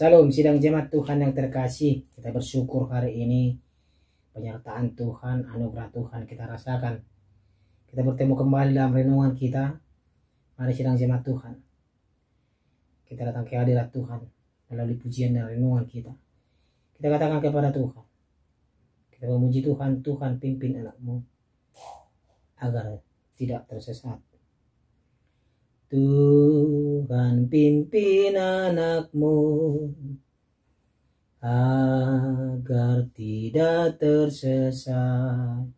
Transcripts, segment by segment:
Salam sidang jemaat Tuhan yang terkasih. Kita bersyukur hari ini penyertaan Tuhan, anugerah Tuhan kita rasakan. Kita bertemu kembali dalam renungan kita. Mari sidang jemaat Tuhan, kita datang ke hadirat Tuhan melalui pujian dan renungan kita. Kita katakan kepada Tuhan, kita memuji Tuhan, Tuhan pimpin anakmu agar tidak tersesat. Tuhan pimpin anakmu agar tidak tersesat,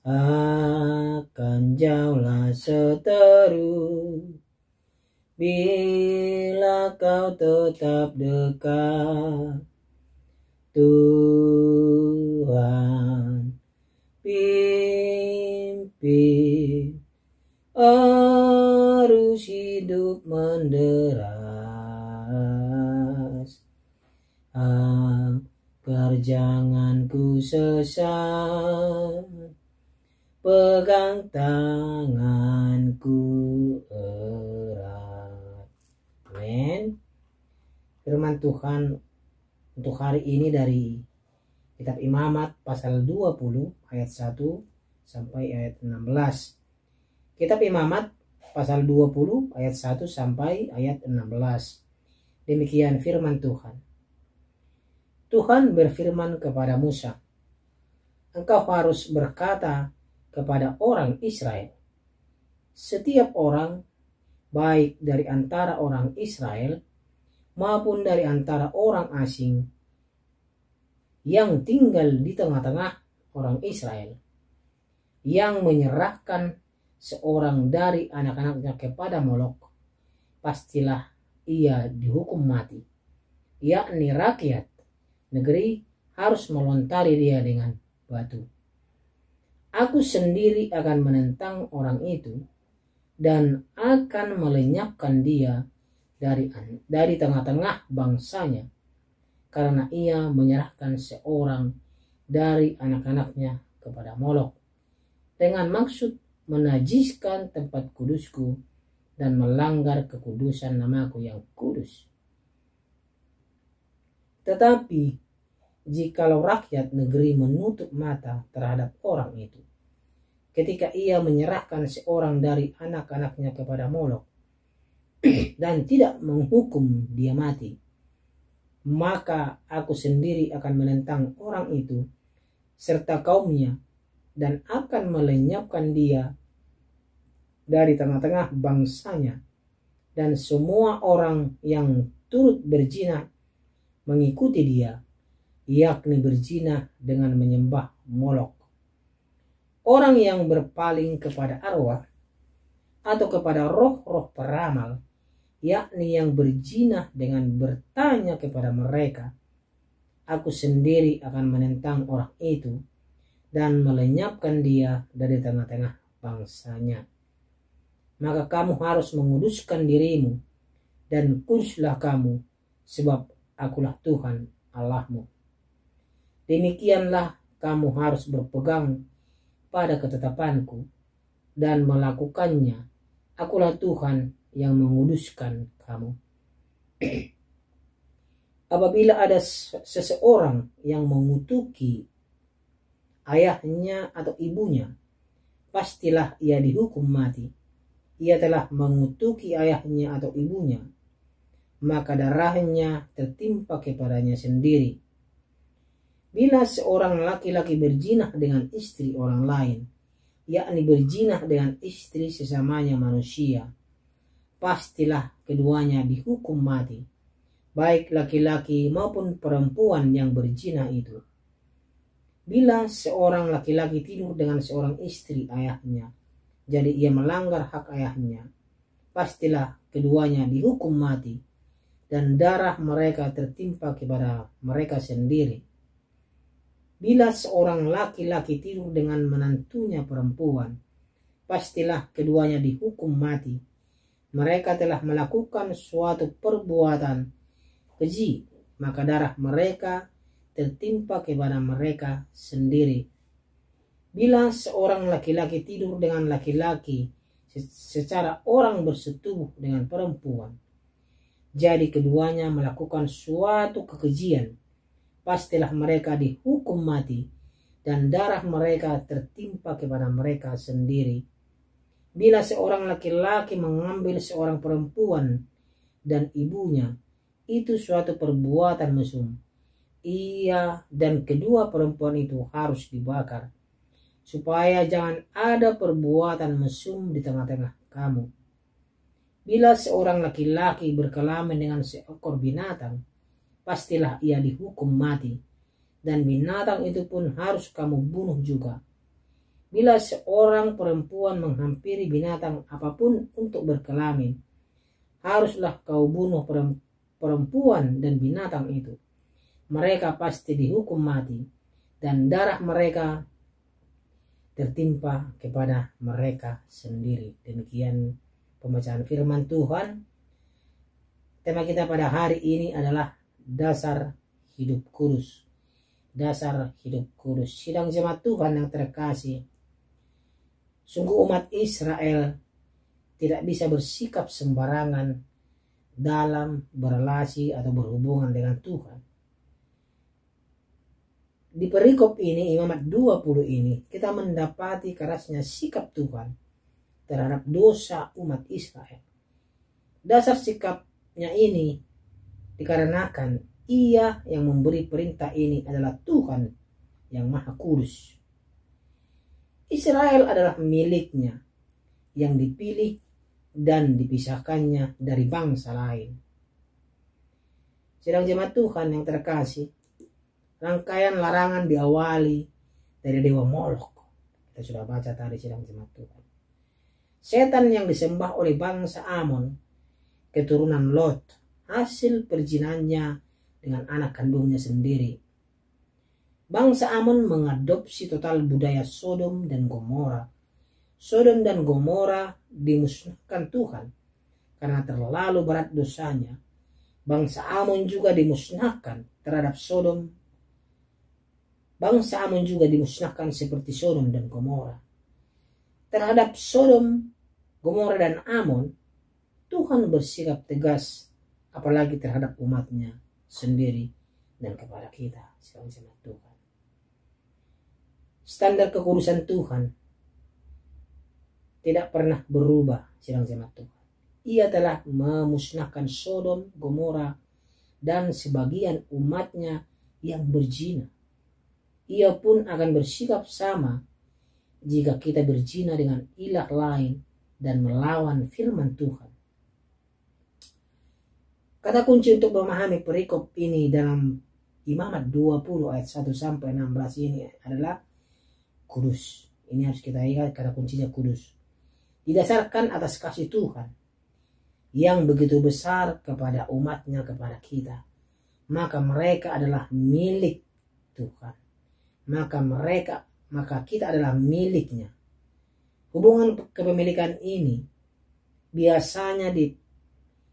akan jauhlah seteru bila kau tetap dekat. Tuhan pimpin arus hidup menderas, agar jangan ku sesat, pegang tanganku erat. Amin. Firman Tuhan untuk hari ini dari kitab Imamat pasal 20 ayat 1 sampai ayat 16. Kitab Imamat pasal 20 ayat 1 sampai ayat 16. Demikian firman Tuhan. Tuhan berfirman kepada Musa, engkau harus berkata kepada orang Israel, setiap orang, baik dari antara orang Israel maupun dari antara orang asing yang tinggal di tengah-tengah orang Israel, yang menyerahkan seorang dari anak-anaknya kepada Molok, pastilah ia dihukum mati, yakni rakyat negeri harus melontari dia dengan batu. Aku sendiri akan menentang orang itu dan akan melenyapkan dia dari tengah-tengah bangsanya, karena ia menyerahkan seorang dari anak-anaknya kepada Molok dengan maksud menajiskan tempat kudusku dan melanggar kekudusan namaku yang kudus. Tetapi jikalau rakyat negeri menutup mata terhadap orang itu ketika ia menyerahkan seorang dari anak-anaknya kepada Molok dan tidak menghukum dia mati, maka aku sendiri akan menentang orang itu serta kaumnya dan akan melenyapkan dia dari tengah-tengah bangsanya, dan semua orang yang turut berzina mengikuti dia, yakni berzina dengan menyembah Molok. Orang yang berpaling kepada arwah atau kepada roh-roh peramal, yakni yang berzina dengan bertanya kepada mereka, aku sendiri akan menentang orang itu dan melenyapkan dia dari tengah-tengah bangsanya. Maka kamu harus menguduskan dirimu dan kuduslah kamu, sebab akulah Tuhan Allahmu. Demikianlah kamu harus berpegang pada ketetapanku dan melakukannya. Akulah Tuhan yang menguduskan kamu. Apabila ada seseorang yang mengutuki ayahnya atau ibunya, pastilah ia dihukum mati. Ia telah mengutuki ayahnya atau ibunya, maka darahnya tertimpa kepadanya sendiri. Bila seorang laki-laki berzina dengan istri orang lain, yakni berzina dengan istri sesamanya manusia, pastilah keduanya dihukum mati, baik laki-laki maupun perempuan yang berzina itu. Bila seorang laki-laki tidur dengan seorang istri ayahnya, jadi ia melanggar hak ayahnya, pastilah keduanya dihukum mati, dan darah mereka tertimpa kepada mereka sendiri. Bila seorang laki-laki tidur dengan menantunya perempuan, pastilah keduanya dihukum mati. Mereka telah melakukan suatu perbuatan keji, maka darah mereka tertimpa kepada mereka sendiri. Bila seorang laki-laki tidur dengan laki-laki secara orang bersetubuh dengan perempuan, jadi keduanya melakukan suatu kekejian, pastilah mereka dihukum mati dan darah mereka tertimpa kepada mereka sendiri. Bila seorang laki-laki mengambil seorang perempuan dan ibunya, itu suatu perbuatan mesum. Ia dan kedua perempuan itu harus dibakar, supaya jangan ada perbuatan mesum di tengah-tengah kamu. Bila seorang laki-laki berkelamin dengan seekor binatang, pastilah ia dihukum mati, dan binatang itu pun harus kamu bunuh juga. Bila seorang perempuan menghampiri binatang apapun untuk berkelamin, haruslah kau bunuh perempuan dan binatang itu. Mereka pasti dihukum mati, dan darah mereka tertimpa kepada mereka sendiri. Demikian pembacaan firman Tuhan. Tema kita pada hari ini adalah dasar hidup kudus. Dasar hidup kudus. Sidang jemaat Tuhan yang terkasih, sungguh umat Israel tidak bisa bersikap sembarangan dalam berelasi atau berhubungan dengan Tuhan. Di perikop ini, Imamat 20 ini, kita mendapati kerasnya sikap Tuhan terhadap dosa umat Israel. Dasar sikapnya ini dikarenakan ia yang memberi perintah ini adalah Tuhan yang Maha Kudus. Israel adalah miliknya yang dipilih dan dipisahkannya dari bangsa lain. Sedang jemaat Tuhan yang terkasih, rangkaian larangan diawali dari dewa Molok. Kita sudah baca tadi sidang jemaat Tuhan. Setan yang disembah oleh bangsa Amon, keturunan Lot, hasil perjinannya dengan anak kandungnya sendiri. Bangsa Amon mengadopsi total budaya Sodom dan Gomora. Sodom dan Gomora dimusnahkan Tuhan karena terlalu berat dosanya. Bangsa Amon juga dimusnahkan terhadap Sodom. Bangsa Amon juga dimusnahkan seperti Sodom dan Gomora. Terhadap Sodom, Gomora dan Amon, Tuhan bersikap tegas, apalagi terhadap umatnya sendiri dan kepada kita sebagai jemaat Tuhan. Standar kekudusan Tuhan tidak pernah berubah sidang jemaat Tuhan. Ia telah memusnahkan Sodom, Gomora, dan sebagian umatnya yang berzina. Ia pun akan bersikap sama jika kita berzina dengan ilah lain dan melawan firman Tuhan. Kata kunci untuk memahami perikop ini dalam Imamat 20 ayat 1 sampai 16 ini adalah kudus. Ini harus kita ingat, kata kuncinya kudus. Didasarkan atas kasih Tuhan yang begitu besar kepada umatnya, kepada kita. Maka mereka adalah milik Tuhan. Maka kita adalah miliknya. Hubungan kepemilikan ini biasanya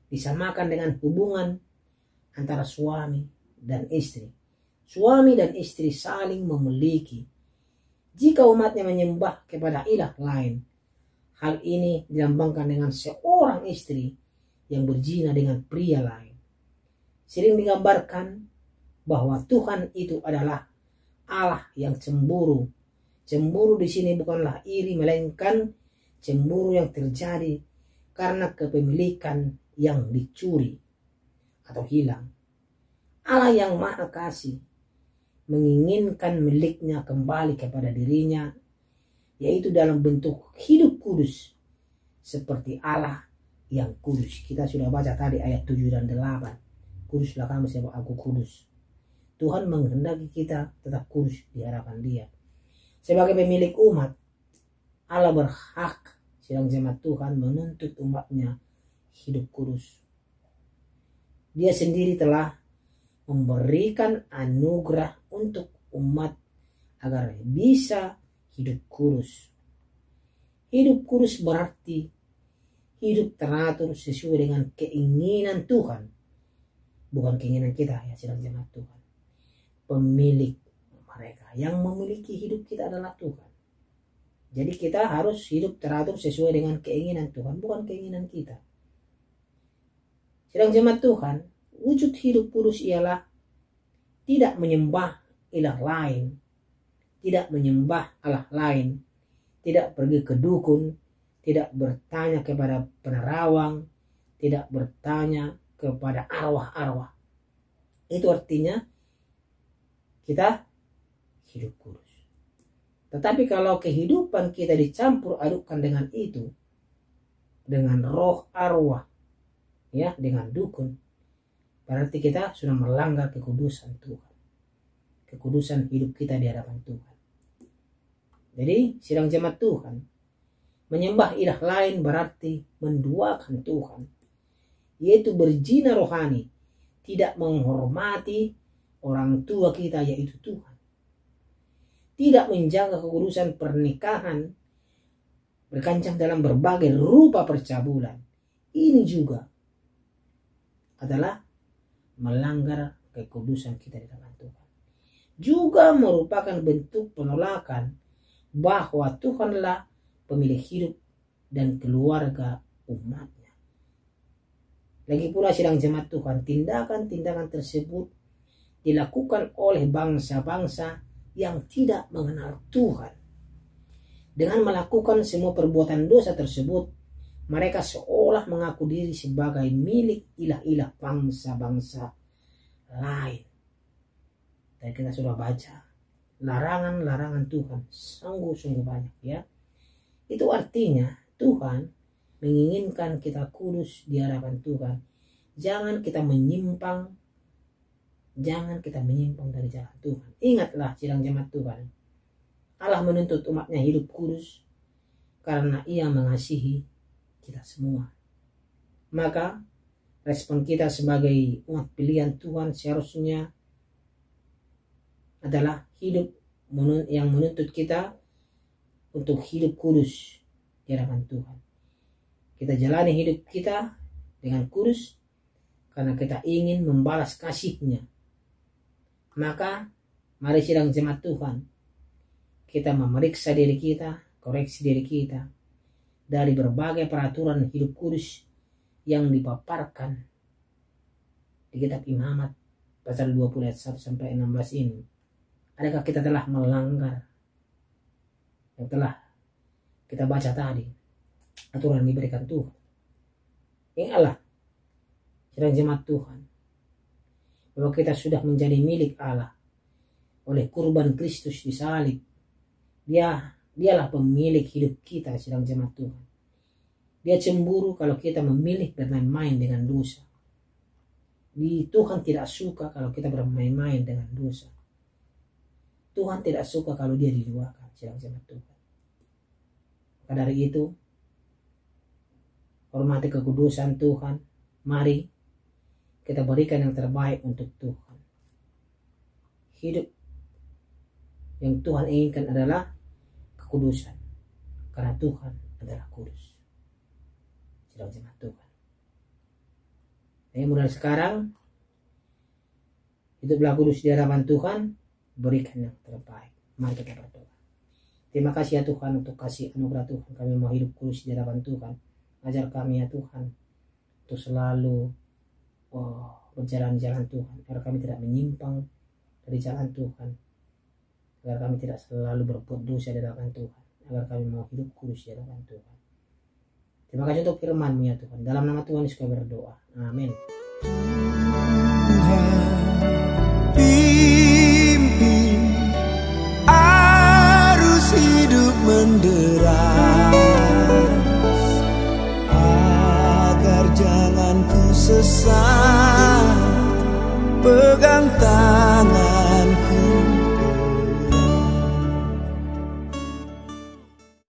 disamakan dengan hubungan antara suami dan istri. Suami dan istri saling memiliki. Jika umatnya menyembah kepada ilah lain, hal ini dilambangkan dengan seorang istri yang berzina dengan pria lain. Sering digambarkan bahwa Tuhan itu adalah Allah yang cemburu. Cemburu di sini bukanlah iri, melainkan cemburu yang terjadi karena kepemilikan yang dicuri atau hilang. Allah yang Maha Kasih menginginkan miliknya kembali kepada dirinya, yaitu dalam bentuk hidup kudus seperti Allah yang kudus. Kita sudah baca tadi ayat 7 dan 8. Kuduslah kamu sebab aku kudus. Tuhan menghendaki kita tetap kudus di hadapan Dia. Sebagai pemilik umat, Allah berhak sidang jemaat Tuhan menuntut umatnya hidup kudus. Dia sendiri telah memberikan anugerah untuk umat agar bisa hidup kudus. Hidup kudus berarti hidup teratur sesuai dengan keinginan Tuhan, bukan keinginan kita ya sidang jemaat Tuhan. Pemilik mereka yang memiliki hidup kita adalah Tuhan. Jadi kita harus hidup teratur sesuai dengan keinginan Tuhan, bukan keinginan kita. Sedang jemaat Tuhan, wujud hidup kudus ialah tidak menyembah ilah lain, tidak menyembah Allah lain, tidak pergi ke dukun, tidak bertanya kepada penerawang, tidak bertanya kepada arwah-arwah. Itu artinya kita hidup kudus. Tetapi kalau kehidupan kita dicampur adukkan dengan itu, dengan roh arwah, ya, dengan dukun, berarti kita sudah melanggar kekudusan Tuhan, kekudusan hidup kita di hadapan Tuhan. Jadi sidang jemaat Tuhan, menyembah ilah lain berarti menduakan Tuhan, yaitu berzina rohani, tidak menghormati orang tua kita yaitu Tuhan, tidak menjaga kekudusan pernikahan, berkancang dalam berbagai rupa percabulan. Ini juga adalah melanggar kekudusan kita di hadapan Tuhan. Juga merupakan bentuk penolakan bahwa Tuhanlah pemilik hidup dan keluarga umatnya. Lagi pula sidang jemaat Tuhan, tindakan-tindakan tersebut dilakukan oleh bangsa-bangsa yang tidak mengenal Tuhan. Dengan melakukan semua perbuatan dosa tersebut, mereka seolah mengaku diri sebagai milik ilah-ilah bangsa-bangsa lain. Dan kita sudah baca larangan-larangan Tuhan sungguh-sungguh banyak, ya. Itu artinya Tuhan menginginkan kita kudus di hadapan Tuhan. Jangan kita menyimpang dari jalan Tuhan. Ingatlah sidang jemaat Tuhan, Allah menuntut umatnya hidup kudus karena Ia mengasihi kita semua. Maka respon kita sebagai umat pilihan Tuhan seharusnya adalah hidup yang menuntut kita untuk hidup kudus di hadapan Tuhan. Kita jalani hidup kita dengan kudus karena kita ingin membalas kasih-Nya. Maka mari sidang jemaat Tuhan, kita memeriksa diri kita, koreksi diri kita dari berbagai peraturan hidup kudus yang dipaparkan di kitab Imamat pasal 20 ayat 1 sampai 16 ini. Adakah kita telah melanggar yang telah kita baca tadi, aturan yang diberikan Tuhan? Ingatlah sidang jemaat Tuhan, bahwa kita sudah menjadi milik Allah oleh kurban Kristus di salib. Dialah pemilik hidup kita, sidang jemaat Tuhan. Dia cemburu kalau kita memilih bermain-main dengan dosa. Tuhan tidak suka kalau kita bermain-main dengan dosa. Tuhan tidak suka kalau dia diduakan, sidang jemaat Tuhan. Maka dari itu, hormati kekudusan Tuhan. Mari kita berikan yang terbaik untuk Tuhan. Hidup yang Tuhan inginkan adalah kekudusan, karena Tuhan adalah kudus. Sidang jemaat Tuhan. Jadi mulai sekarang, hiduplah kudus di hadapan Tuhan, berikan yang terbaik. Mari kita berdoa. Terima kasih ya Tuhan untuk kasih anugerah Tuhan. Kami mau hidup kudus di hadapan Tuhan. Ajar kami ya Tuhan untuk selalu berjalan jalan Tuhan, agar kami tidak menyimpang dari jalan Tuhan, agar kami tidak selalu berbuat dosa di hadapan Tuhan, agar kami mau hidup kudus di hadapan Tuhan. Terima kasih untuk firman-Mu ya Tuhan. Dalam nama Tuhan Yesus kami berdoa. Amin.